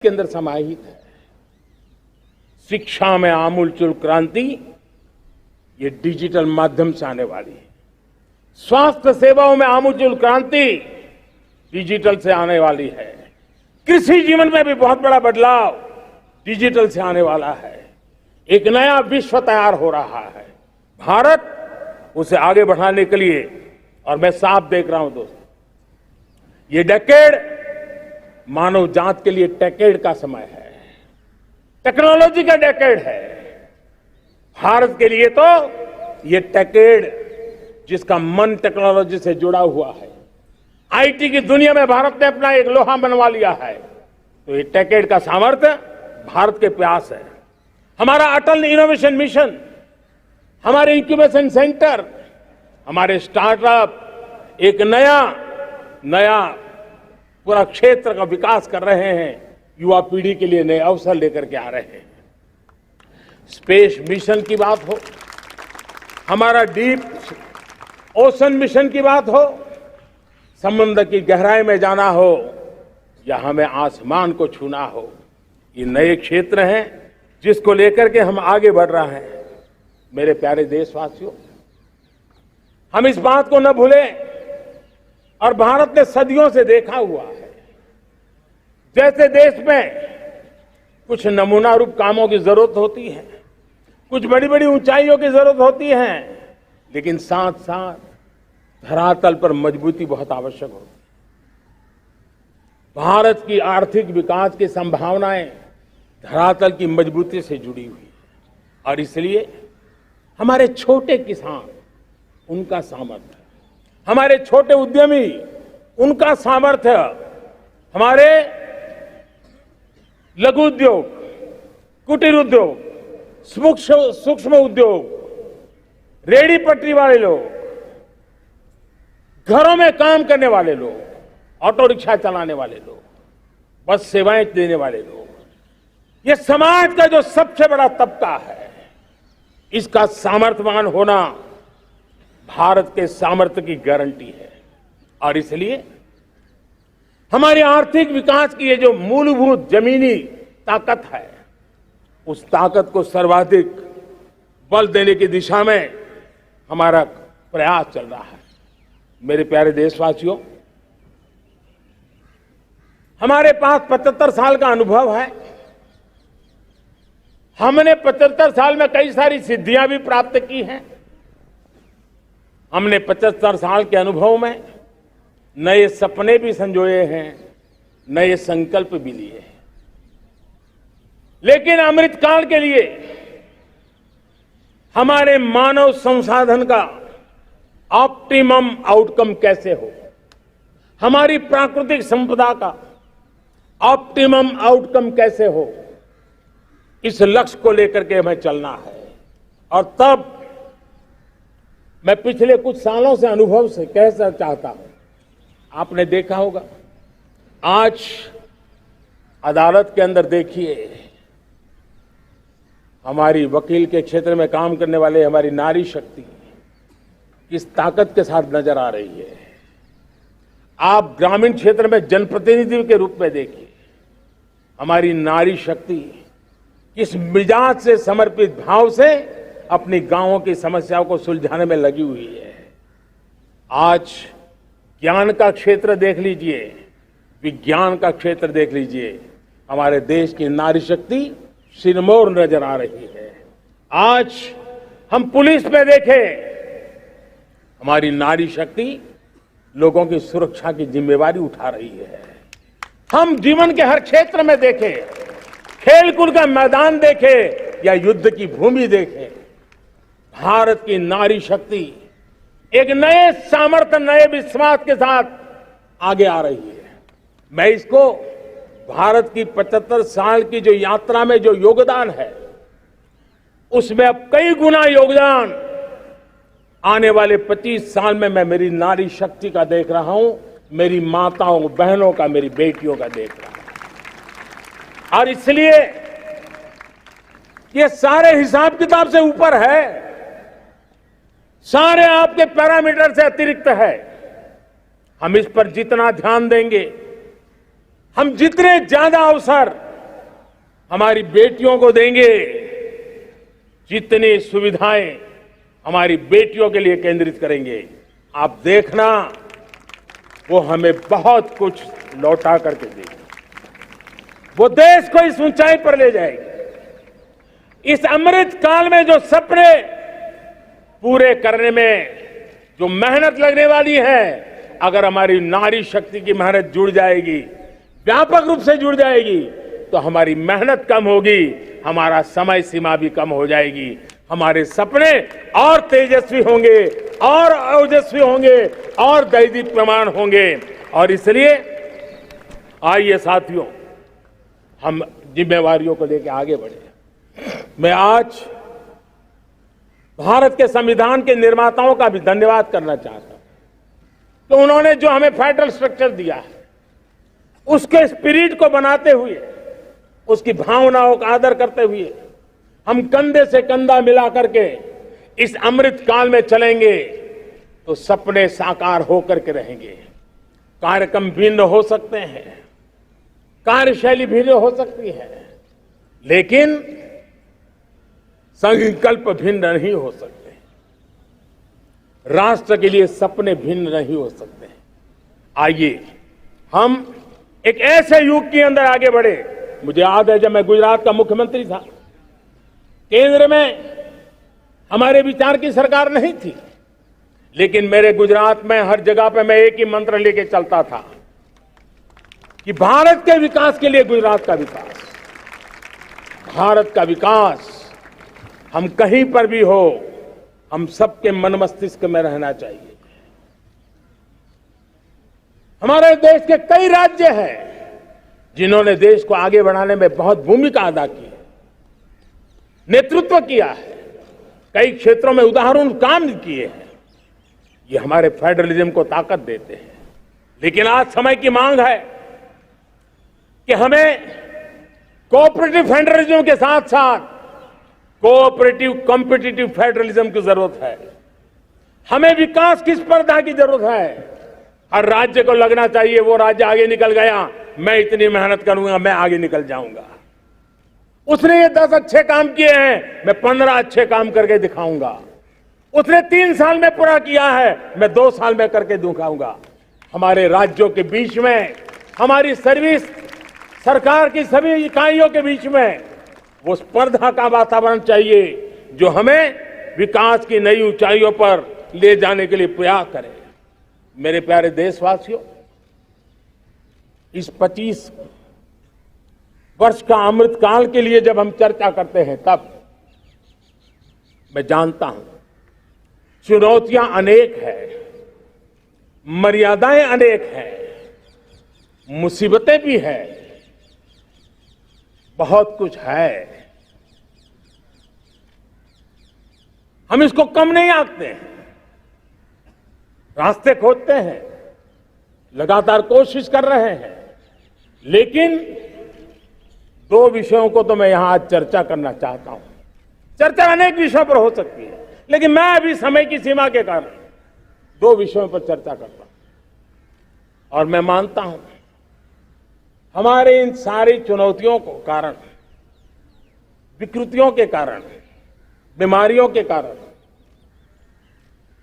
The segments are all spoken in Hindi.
के अंदर समाहित है। शिक्षा में आमूलचूल क्रांति ये डिजिटल माध्यम से आने वाली है। स्वास्थ्य सेवाओं में आमूलचूल क्रांति डिजिटल से आने वाली है। कृषि जीवन में भी बहुत बड़ा बदलाव डिजिटल से आने वाला है। एक नया विश्व तैयार हो रहा है। भारत उसे आगे बढ़ाने के लिए, और मैं साफ देख रहा हूं दोस्तों, ये डेकेड मानव जात के लिए टेकेड का समय है, टेक्नोलॉजी का डेकेड है। भारत के लिए तो ये टेकेड जिसका मन टेक्नोलॉजी से जुड़ा हुआ है, आईटी की दुनिया में भारत ने अपना एक लोहा बनवा लिया है, तो ये टेकेड का सामर्थ्य भारत के प्रयास है। हमारा अटल इनोवेशन मिशन, हमारे इंक्यूबेशन सेंटर, हमारे स्टार्टअप एक नया पूरा क्षेत्र का विकास कर रहे हैं। युवा पीढ़ी के लिए नए अवसर लेकर के आ रहे हैं। स्पेस मिशन की बात हो, हमारा डीप ओशन मिशन की बात हो, समुद्र की गहराई में जाना हो या हमें आसमान को छूना हो, ये नए क्षेत्र हैं जिसको लेकर के हम आगे बढ़ रहे हैं। मेरे प्यारे देशवासियों, हम इस बात को न भूलें, और भारत ने सदियों से देखा हुआ है, जैसे देश में कुछ नमूना रूप कामों की जरूरत होती है, कुछ बड़ी बड़ी ऊंचाइयों की जरूरत होती है, लेकिन साथ साथ धरातल पर मजबूती बहुत आवश्यक होती है। भारत की आर्थिक विकास की संभावनाएं धरातल की मजबूती से जुड़ी हुई है, और इसलिए हमारे छोटे किसान, उनका सामर्थ्य, हमारे छोटे उद्यमी, उनका सामर्थ्य, हमारे लघु उद्योग, कुटीर उद्योग, सूक्ष्म उद्योग, रेहड़ी पटरी वाले लोग, घरों में काम करने वाले लोग, ऑटो रिक्शा चलाने वाले लोग, बस सेवाएं देने वाले लोग, ये समाज का जो सबसे बड़ा तबका है, इसका सामर्थ्यवान होना भारत के सामर्थ्य की गारंटी है। और इसलिए हमारे आर्थिक विकास की ये जो मूलभूत जमीनी ताकत है, उस ताकत को सर्वाधिक बल देने की दिशा में हमारा प्रयास चल रहा है। मेरे प्यारे देशवासियों, हमारे पास 75 साल का अनुभव है। हमने 75 साल में कई सारी सिद्धियां भी प्राप्त की हैं। हमने 75 साल के अनुभव में नए सपने भी संजोए हैं, नए संकल्प भी लिए हैं। लेकिन अमृतकाल के लिए हमारे मानव संसाधन का ऑप्टिमम आउटकम कैसे हो, हमारी प्राकृतिक संपदा का ऑप्टिमम आउटकम कैसे हो, इस लक्ष्य को लेकर के हमें चलना है। और तब मैं पिछले कुछ सालों से अनुभव से कहना चाहता हूं, आपने देखा होगा, आज अदालत के अंदर देखिए, हमारी वकील के क्षेत्र में काम करने वाले हमारी नारी शक्ति किस ताकत के साथ नजर आ रही है। आप ग्रामीण क्षेत्र में जनप्रतिनिधि के रूप में देखिए, हमारी नारी शक्ति किस मिजाज से, समर्पित भाव से अपनी गांवों की समस्याओं को सुलझाने में लगी हुई है। आज ज्ञान का क्षेत्र देख लीजिए, विज्ञान का क्षेत्र देख लीजिए, हमारे देश की नारी शक्ति सिरमौर नजर आ रही है। आज हम पुलिस में देखें, हमारी नारी शक्ति लोगों की सुरक्षा की जिम्मेवारी उठा रही है। हम जीवन के हर क्षेत्र में देखें, खेलकूद का मैदान देखें या युद्ध की भूमि देखें, भारत की नारी शक्ति एक नए सामर्थ्य, नए विश्वास के साथ आगे आ रही है। मैं इसको भारत की 75 साल की जो यात्रा में जो योगदान है, उसमें अब कई गुना योगदान आने वाले 25 साल में मैं मेरी नारी शक्ति का देख रहा हूं, मेरी माताओं, बहनों का, मेरी बेटियों का देख रहा हूं। और इसलिए ये सारे हिसाब किताब से ऊपर है, सारे आपके पैरामीटर से अतिरिक्त है। हम इस पर जितना ध्यान देंगे, हम जितने ज्यादा अवसर हमारी बेटियों को देंगे, जितनी सुविधाएं हमारी बेटियों के लिए केंद्रित करेंगे, आप देखना वो हमें बहुत कुछ लौटा करके देगी। वो देश को इस ऊंचाई पर ले जाएगी। इस अमृत काल में जो सपने पूरे करने में जो मेहनत लगने वाली है, अगर हमारी नारी शक्ति की मेहनत जुड़ जाएगी, व्यापक रूप से जुड़ जाएगी, तो हमारी मेहनत कम होगी, हमारा समय सीमा भी कम हो जाएगी, हमारे सपने और तेजस्वी होंगे और ओजस्वी होंगे और दैदीप्यमान होंगे। और इसलिए आइए साथियों, हम जिम्मेवारियों को लेकर आगे बढ़े। मैं आज भारत के संविधान के निर्माताओं का भी धन्यवाद करना चाहता हूं कि उन्होंने जो हमें फेडरल स्ट्रक्चर दिया है, उसके स्पिरिट को बनाते हुए, उसकी भावनाओं का आदर करते हुए हम कंधे से कंधा मिला करके इस अमृत काल में चलेंगे तो सपने साकार होकर के रहेंगे। कार्यक्रम भिन्न हो सकते हैं, कार्यशैली भिन्न हो सकती है, लेकिन संकल्प भिन्न नहीं हो सकते। राष्ट्र के लिए सपने भिन्न नहीं हो सकते। आइए हम एक ऐसे युग के अंदर आगे बढ़े। मुझे याद है जब मैं गुजरात का मुख्यमंत्री था, केंद्र में हमारे विचार की सरकार नहीं थी, लेकिन मेरे गुजरात में हर जगह पे मैं एक ही मंत्र लेके चलता था कि भारत के विकास के लिए गुजरात का विकास, भारत का विकास हम कहीं पर भी हो, हम सबके मन मस्तिष्क में रहना चाहिए। हमारे देश के कई राज्य हैं जिन्होंने देश को आगे बढ़ाने में बहुत भूमिका अदा की है, नेतृत्व किया है, कई क्षेत्रों में उदाहरण काम किए हैं। ये हमारे फेडरलिज्म को ताकत देते हैं। लेकिन आज समय की मांग है कि हमें कोऑपरेटिव फेडरलिज्म के साथ साथ कोऑपरेटिव कॉम्पिटिटिव फेडरलिज्म की जरूरत है। हमें विकास की स्पर्धा की जरूरत है। हर राज्य को लगना चाहिए वो राज्य आगे निकल गया, मैं इतनी मेहनत करूंगा, मैं आगे निकल जाऊंगा। उसने ये 10 अच्छे काम किए हैं, मैं 15 अच्छे काम करके दिखाऊंगा। उसने 3 साल में पूरा किया है, मैं 2 साल में करके दिखाऊंगा। हमारे राज्यों के बीच में, हमारी सर्विस सरकार की सभी इकाइयों के बीच में वो स्पर्धा का वातावरण चाहिए जो हमें विकास की नई ऊंचाइयों पर ले जाने के लिए प्रयास करे। मेरे प्यारे देशवासियों, इस 25 वर्ष का अमृत काल के लिए जब हम चर्चा करते हैं, तब मैं जानता हूं चुनौतियां अनेक हैं, मर्यादाएं अनेक हैं, मुसीबतें भी हैं, बहुत कुछ है। हम इसको कम नहीं आंकते हैं, रास्ते खोजते हैं, लगातार कोशिश कर रहे हैं। लेकिन 2 विषयों को तो मैं यहां आज चर्चा करना चाहता हूं। चर्चा अनेक विषयों पर हो सकती है, लेकिन मैं अभी समय की सीमा के कारण 2 विषयों पर चर्चा करता हूं। और मैं मानता हूं हमारे इन सारी चुनौतियों को कारण, विकृतियों के कारण, बीमारियों के कारण,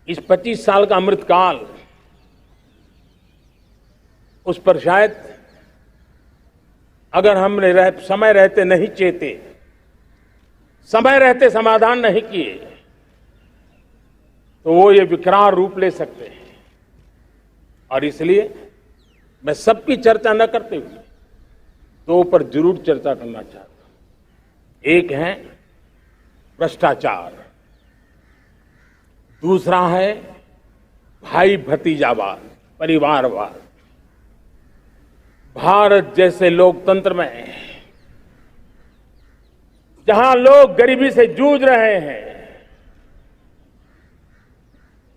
इस 25 साल का अमृतकाल, उस पर शायद अगर हमने समय रहते नहीं चेते, समय रहते समाधान नहीं किए, तो वो ये विकराल रूप ले सकते हैं। और इसलिए मैं सबकी चर्चा न करते हुए 2 पर जरूर चर्चा करना चाहता हूं। एक है भ्रष्टाचार, दूसरा है भाई भतीजावाद, परिवारवाद। भारत जैसे लोकतंत्र में जहां लोग गरीबी से जूझ रहे हैं,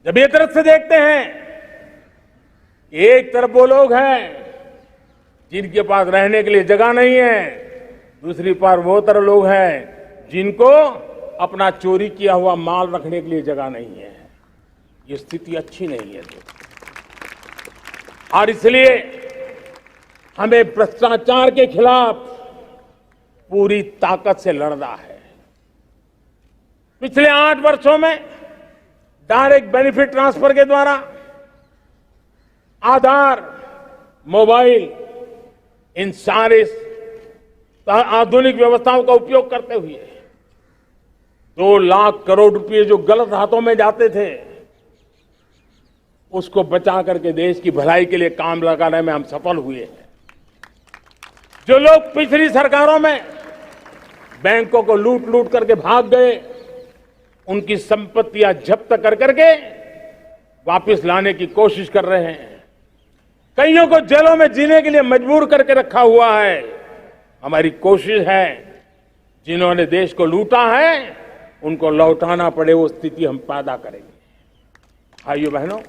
जब एक तरफ से देखते हैं, एक तरफ वो लोग हैं जिनके पास रहने के लिए जगह नहीं है, दूसरी पार वो तरह लोग हैं जिनको अपना चोरी किया हुआ माल रखने के लिए जगह नहीं है। ये स्थिति अच्छी नहीं है। और इसलिए हमें भ्रष्टाचार के खिलाफ पूरी ताकत से लड़ रहा है। पिछले 8 वर्षों में डायरेक्ट बेनिफिट ट्रांसफर के द्वारा आधार, मोबाइल, इन सारे आधुनिक व्यवस्थाओं का उपयोग करते हुए 2 लाख करोड़ रुपए जो गलत हाथों में जाते थे, उसको बचा करके देश की भलाई के लिए काम लगाने में हम सफल हुए हैं। जो लोग पिछली सरकारों में बैंकों को लूट लूट करके भाग गए, उनकी संपत्तियां जब्त कर करके वापस लाने की कोशिश कर रहे हैं। कईयों को जेलों में जीने के लिए मजबूर करके रखा हुआ है। हमारी कोशिश है जिन्होंने देश को लूटा है उनको लौटाना पड़े, वो स्थिति हम पैदा करेंगे। भाइयों बहनों,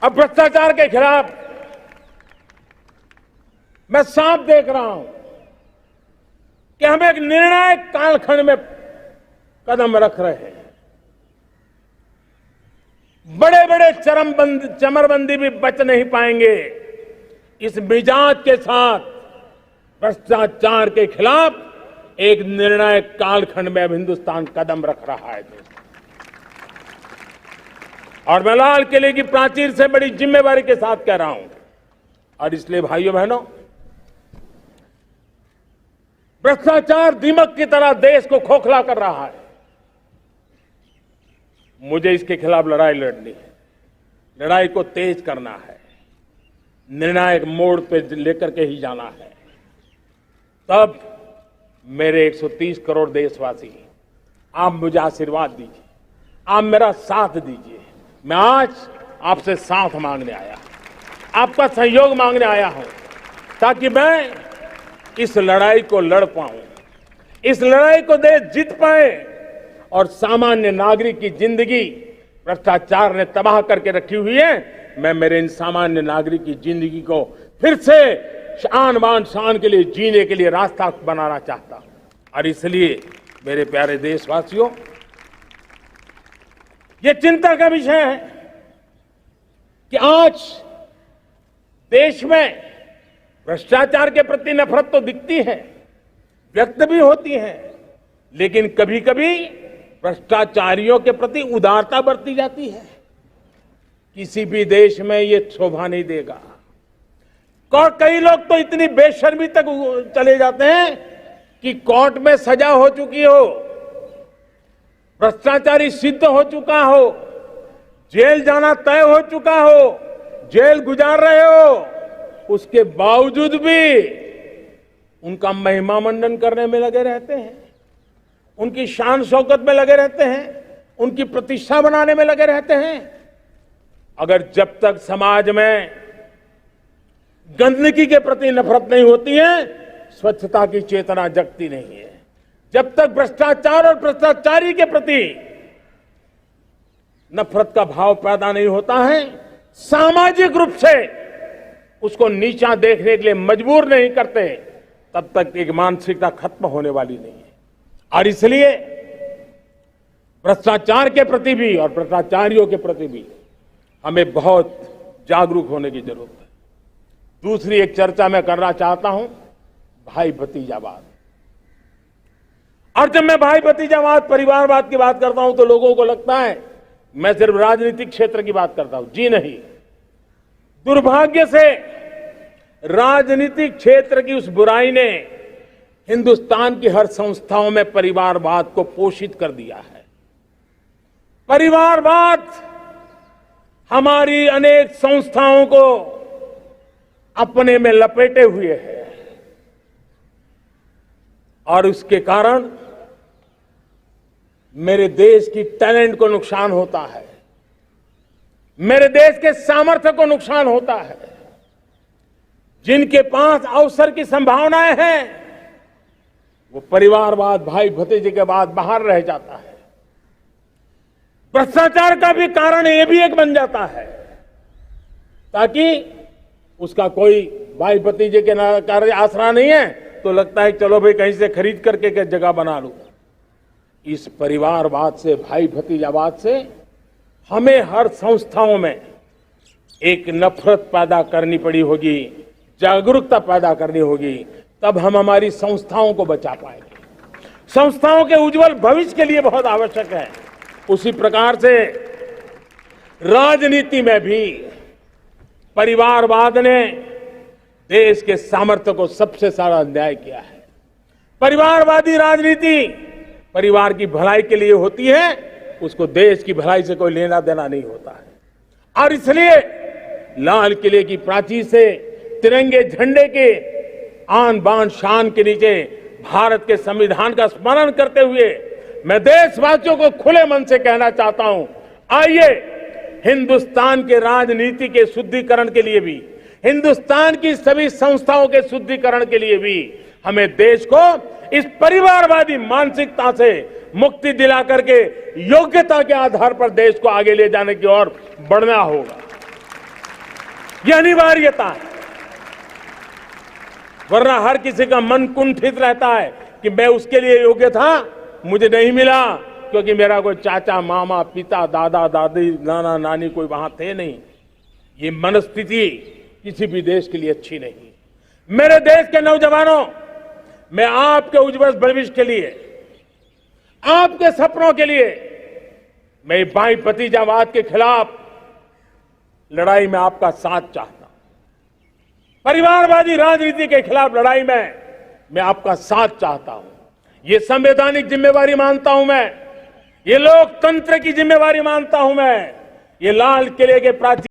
अब भ्रष्टाचार के खिलाफ मैं साफ देख रहा हूं कि हम एक निर्णायक कालखंड में कदम रख रहे हैं। बड़े बड़े चमरबंदी भी बच नहीं पाएंगे। इस मिजाज के साथ भ्रष्टाचार के खिलाफ एक निर्णायक कालखंड में अब हिंदुस्तान कदम रख रहा है। और मैं लाल किले की प्राचीर से बड़ी जिम्मेवारी के साथ कह रहा हूं। और इसलिए भाइयों बहनों, भ्रष्टाचार दीमक की तरह देश को खोखला कर रहा है। मुझे इसके खिलाफ लड़ाई लड़नी है, लड़ाई को तेज करना है, निर्णायक मोड़ पे लेकर के ही जाना है। तब मेरे 130 करोड़ देशवासी, आप मुझे आशीर्वाद दीजिए, आप मेरा साथ दीजिए। मैं आज आपसे साथ मांगने आया, आपका सहयोग मांगने आया हूं, ताकि मैं इस लड़ाई को लड़ पाऊं, इस लड़ाई को देश जीत पाए और सामान्य नागरिक की जिंदगी भ्रष्टाचार ने तबाह करके रखी हुई है। मैं मेरे इन सामान्य नागरिक की जिंदगी को फिर से शान बान शान के लिए जीने के लिए रास्ता बनाना चाहता हूं। और इसलिए मेरे प्यारे देशवासियों, ये चिंता का विषय है कि आज देश में भ्रष्टाचार के प्रति नफरत तो दिखती है, व्यक्त भी होती है, लेकिन कभी कभी भ्रष्टाचारियों के प्रति उदारता बरती जाती है। किसी भी देश में ये शोभा नहीं देगा। और कई लोग तो इतनी बेशर्मी तक चले जाते हैं कि कोर्ट में सजा हो चुकी हो, भ्रष्टाचारी सिद्ध हो चुका हो, जेल जाना तय हो चुका हो, जेल गुजार रहे हो, उसके बावजूद भी उनका महिमा मंडन करने में लगे रहते हैं, उनकी शान शौकत में लगे रहते हैं, उनकी प्रतिष्ठा बनाने में लगे रहते हैं। अगर जब तक समाज में गंदगी के प्रति नफरत नहीं होती है, स्वच्छता की चेतना जगती नहीं है। जब तक भ्रष्टाचार और भ्रष्टाचारी के प्रति नफरत का भाव पैदा नहीं होता है, सामाजिक रूप से उसको नीचा देखने के लिए मजबूर नहीं करते, तब तक एक मानसिकता खत्म होने वाली नहीं है। और इसलिए भ्रष्टाचार के प्रति भी और भ्रष्टाचारियों के प्रति भी हमें बहुत जागरूक होने की जरूरत है। दूसरी एक चर्चा मैं करना चाहता हूं, भाई भतीजावाद। और जब मैं भाई भतीजावाद, परिवारवाद की बात करता हूं तो लोगों को लगता है मैं सिर्फ राजनीतिक क्षेत्र की बात करता हूं। जी नहीं, दुर्भाग्य से राजनीतिक क्षेत्र की उस बुराई ने हिंदुस्तान की हर संस्थाओं में परिवारवाद को पोषित कर दिया है। परिवारवाद हमारी अनेक संस्थाओं को अपने में लपेटे हुए है और उसके कारण मेरे देश की टैलेंट को नुकसान होता है, मेरे देश के सामर्थ्य को नुकसान होता है। जिनके पास अवसर की संभावनाएं हैं, वो परिवारवाद, भाई भतीजे के बाद बाहर रह जाता है। भ्रष्टाचार का भी कारण ये भी एक बन जाता है, ताकि उसका कोई भाई भतीजे के कार्य आसरा नहीं है तो लगता है चलो भाई कहीं से खरीद करके जगह बना लूं। इस परिवारवाद से, भाई भतीजावाद से हमें हर संस्थाओं में एक नफरत पैदा करनी पड़ी होगी, जागरूकता पैदा करनी होगी, तब हम हमारी संस्थाओं को बचा पाएंगे। संस्थाओं के उज्जवल भविष्य के लिए बहुत आवश्यक है। उसी प्रकार से राजनीति में भी परिवारवाद ने देश के सामर्थ्य को सबसे सारा अन्याय किया है। परिवारवादी राजनीति परिवार की भलाई के लिए होती है, उसको देश की भलाई से कोई लेना देना नहीं होता है। और इसलिए लाल किले की प्राचीर से तिरंगे झंडे के आन बान शान के नीचे भारत के संविधान का स्मरण करते हुए मैं देशवासियों को खुले मन से कहना चाहता हूं, आइए हिंदुस्तान के राजनीति के शुद्धिकरण के लिए भी, हिंदुस्तान की सभी संस्थाओं के शुद्धिकरण के लिए भी हमें देश को इस परिवारवादी मानसिकता से मुक्ति दिला करके योग्यता के आधार पर देश को आगे ले जाने की ओर बढ़ना होगा। यह अनिवार्यता है, वरना हर किसी का मन कुंठित रहता है कि मैं उसके लिए योग्य था, मुझे नहीं मिला क्योंकि मेरा कोई चाचा मामा पिता दादा दादी नाना नानी कोई वहां थे नहीं। ये मनस्थिति किसी भी देश के लिए अच्छी नहीं। मेरे देश के नौजवानों, मैं आपके उज्जवल भविष्य के लिए, आपके सपनों के लिए, मैं भाई भतीजावाद के खिलाफ लड़ाई में आपका साथ चाहता हूं। परिवारवादी राजनीति के खिलाफ लड़ाई में मैं आपका साथ चाहता हूं। ये संवैधानिक जिम्मेवारी मानता हूं मैं, ये लोकतंत्र की जिम्मेवारी मानता हूं मैं। ये लाल किले के प्राचीन